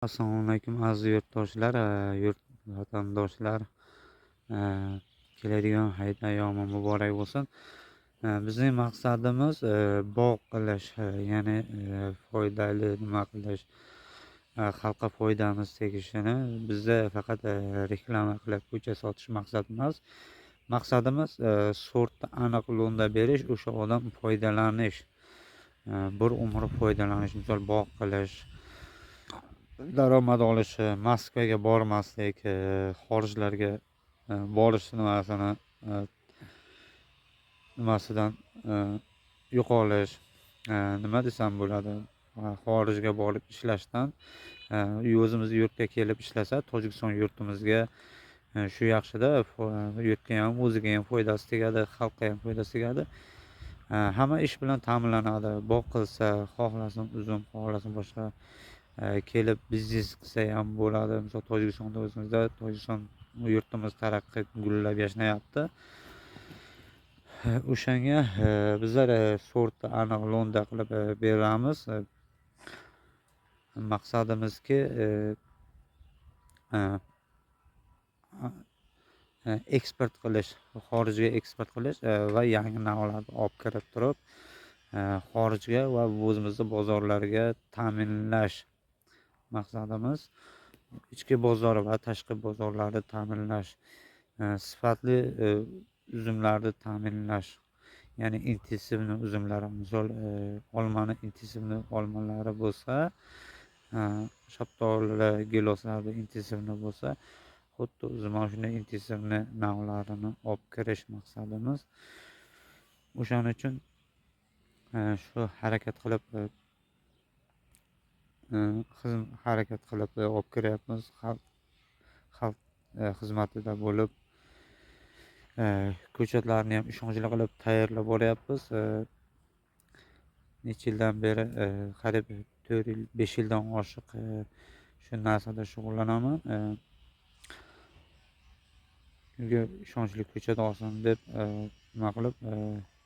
Assalomu alaykum aziz yurtdoshlar, vatandoshlar. Keladigan hayit ayyomi muborak bo'lsin. Bizning maqsadimiz bog' qilish, ya'ni foydali nima qilish, xalqqa foydamiz tegishini. Bizda faqat reklama qilib ko'cha sotish maqsad emas. Maqsadimiz sortni aniq lo'nda berish, o'sha odam foydalanish, bir umr foydalanish, misol bog' qilish, daromad olishi, Moskvaga bormaslik, xorijlarga borish nimasidan yo'qolish, nima desam bo'ladi, xorijga borib ishlashdan o'zimizni yurtga kelib ishlasa, Tojikiston yurtimizga shu yaxshida, yurtga ham o'ziga ham foydasi tegadi, xalqqa ham foydasi tegadi. Hamma ish bilan ta'minlanadi. Bog' qilsa, xohlasin uzum, xohlasin boshqa kelib biznes qilsa ham bo'ladi. Misol Tojikistonda o'zimizda Tojikiston yurtimiz taraqqiy gullab yashnayapti. O'shanga bizlar sortni aniq lo'nda qilib beramiz. Maqsadimizki eksport qilish, xorijga eksport qilish va yangi navlarni olib kirib turib xorijga va o'zimizni bozorlarga ta'minlash maqsadimiz. Ichki bozor va tashqi bozorlarni ta'minlash, sifatli uzumlarni ta'minlash, ya'ni intensivni uzumlar, misol olmani intensivni olmalari bo'lsa, shaftoli giloslarda intensivni bo'lsa, xuddi o'zimizga shunday intensivni navlarini olib kirish maqsadimiz. O'shaning uchun shu harakat qilib olib kiryapmiz. Xalq xizmatida bo'lib ko'chatlarni ham ishonchli qilib tayyorlab boryapmiz. Necha yildan beri, qariyb 4 yil, 5 yildan oshiq shu narsada shug'ullanaman. Chunki ishonchli ko'chat olsin deb nima qilib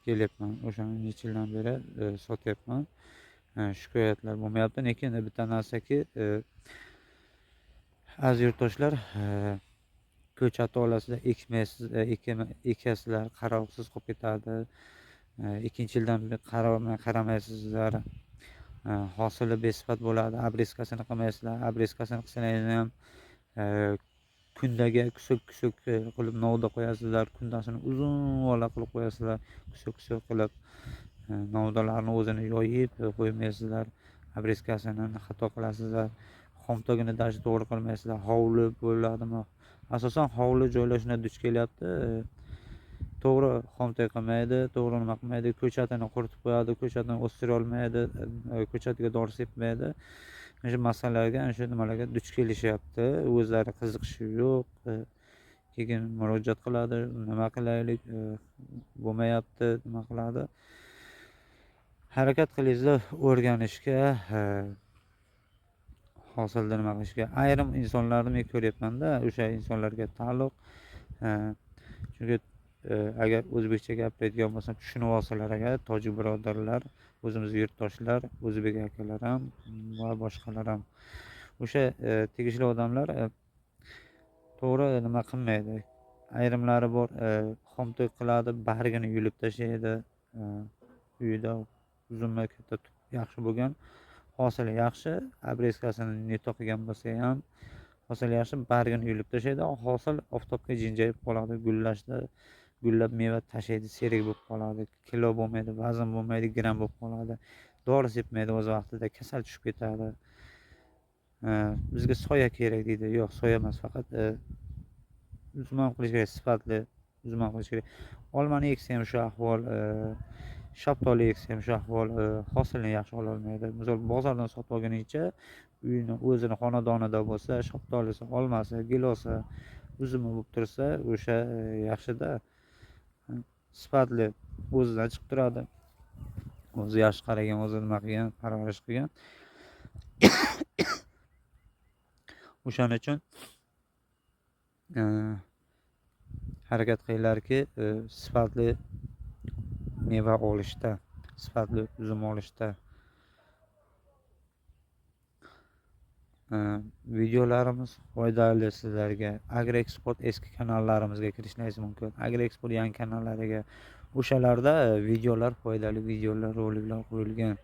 kelyapman. O'shani necha yildan beri sotyapman. Shikoyatlar bo'lmayapti. Lekin bitta narsaki, aziz yurtdoshlar, ko'chatni olasizlar, ekasizlar, qarovsiz qolib ketadi. Ikkinchi yildan qaramaysizlar, hosili besifat bo'ladi. Obrezkasini qilmaysizlar. Obrezkasini qilsangiz ham kundaga kusuk qilib novda qo'yasizlar. Kundasini uzun ola qilib qo'yasizlar. Kusuk qilib novdalarni o'zini yoyib qo'ymaysizlar. Obrezkasini xato qilasizlar. Xomtogini даже to'g'ri qilmaysizlar. Hovli bo'ladimi? Asosan hovli joylashishga duch kelyapti. To'g'ri xomtay qilmaydi, to'g'ri nima qilmaydi, ko'chatini quritib qo'yadi, ko'chatini o'stira olmaydi, ko'chatiga dori sepmaydi. Shu masalalarga, shu nimalarga duch kelishyapti. O'zlari qiziqishi yo'q. Keyin murojaat qiladi, nima qilaylik, bo'lmayapti, nima qiladi. Harakat qilingizlar o'rganishga, hosilda nima qilishga. Ayrim insonlarni men ko'ryapman-da, o'sha insonlarga taalluq. Chunki agar o'zbekcha gapiradigan bo'lsam, tushunib olsalar agar, tojik birodarlar, o'zimiz yurtdoshlar, o'zbek akalar ham va boshqalar ham, o'sha tegishli odamlar to'g'ri nima qilmaydi. Ayrimlari bor, xomtoy qiladi, bargini yulib tashlaydi. Uyida uzumlar katta yaxshi bo'lgan, hosili yaxshi, obrezkasini neto qilgan bo'lsa ham hosili yaxshi, bargini yulib tashlaydi. Hosil oftobga jinjayib qoladi, gullab meva tashlaydi, serik bo'lib qoladi, kilo bo'lmaydi, vazn bo'lmaydi, gram bo'lib qoladi, dori sepmaydi, o'z vaqtida kasal tushib ketadi. Bizga soya kerak deydi. Yo'q, soya emas, faqat uzum ham qilish kerak, sifatli uzum ham qilish kerak. Olmani eksa ham shu ahvol, shaftoli eksa ham shu ahvol, hosilni yaxshi ola olmaydi. Misol bozordan sotib olguningcha, uyini o'zini xonadonida bo'lsa, shaftolisi, olmasi, gilosi, uzumi bo'lib tursa, o'sha yaxshida, sifatli o'zidan chiqib turadi. O'zi yaxshi qaragan, o'zi nima qilgan, parvarish qilgan. O'shaning uchun harakat qilinglarki, sifatli meva olishda, sifatli uzum olishda. videolarimiz foydali sizlarga. AgriExport eski kanallarimizga kirishingiz mumkin. AgriExport yangi kanallariga o'shalarda videolar, foydali videolar, roliklar qo'yilgan.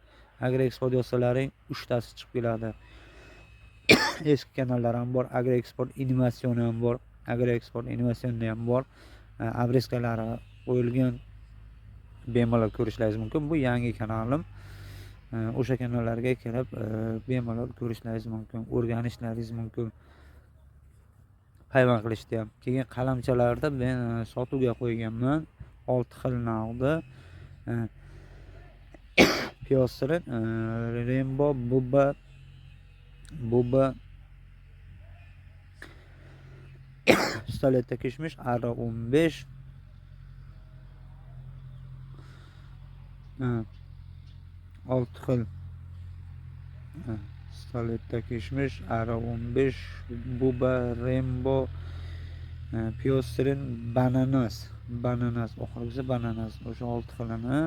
AgriExport yozsalaring 3 tasi chiqib keladi. Eski kanallar ham bor, AgriExport innovatsioni ham bor, AgriExport innovatsionni ham bor. Obreskalari qo'yilgan, bemalol ko'rishlaringiz mumkin. Bu yangi kanalim. O'sha kanallarga kirib bemalol ko'rishlaringiz mumkin, o'rganishlaringiz mumkin, payvand qilishda ham. Keyin qalamchalarda men sotuvga qo'yganman 6 xil narxda. Piyoslar Rainbow Buba pistoletda kishmish R15 6 xil pistoletda kishmish R15 Buba Rainbow Piyosrin bananas oxirgisi bananas. O'sha 6 xilini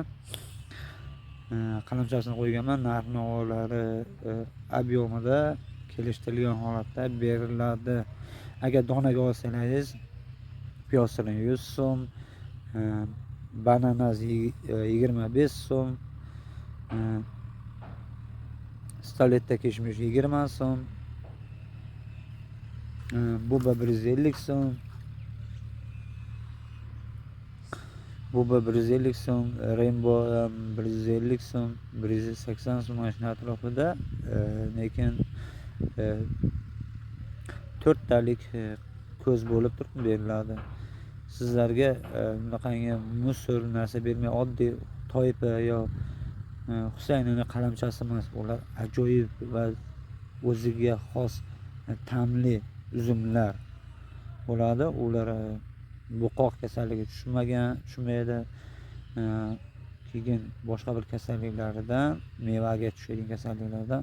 qalamchasini qo'yganman. Narx-navolar объемida kelishtirilgan holatda beriladi. Agar donaga olsangiz piyosini 100 so'm, bananas 25 so'm, pistoletda kishmish 20 so'm, buba 150 so'm, buba 150 so'm, Rainbow 150 so'm, 180 so'm mana shu atrofida. Lekin 4 talik ko'z bo'lib turib beriladi. Sizlarga bunaqangi musor narsa bermay, oddiy toypa yo Husaynini qalamchasi emas, ular ajoyib va o'ziga xos ta'mli uzumlar bo'ladi. Ular bo'qoq kasalligi tushmaydi. Keyin boshqa bir kasalliklardan, mevaga tushadigan kasalliklardan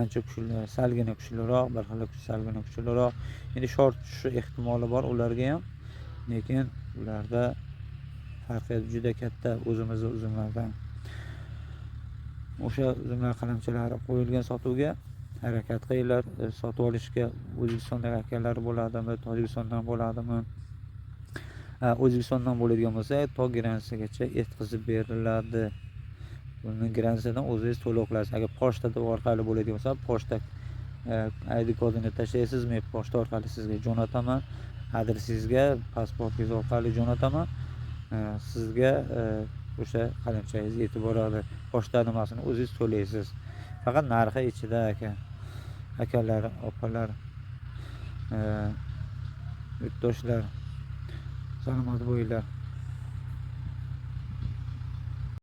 ancha kuchli, salgina kuchliroq, bir xil salgina kuchliroq. Endi short tushishi ehtimoli bor ularga ham, lekin ularda farqiyat juda katta o'zimizning uzumlardan. O'sha uzumlar qalamchalari qo'yilgan sotuvga harakat qilinglar. Sotib olishga O'zbekistondagi akalar bo'ladimi, Tojikistondan bo'ladimi? O'zbekistondan bo'ladigan bo'lsa, to gransigacha yetkazib beriladi. Buni gransiyadan o'zingiz to'lov qilasiz. Agar pochta orqali bo'ladigan bo'lsa, pochta ID kodini tashlaysiz, men pochta orqali sizga jo'nataman. Adresingizga pasportingiz orqali jo'nataman. Sizga o'sha qalamchangiz yetib boradi. Pochta nimasini o'zingiz to'laysiz. Faqat narxi ichida akalar, opalar, yurtdoshlar, salomat bo'linglar.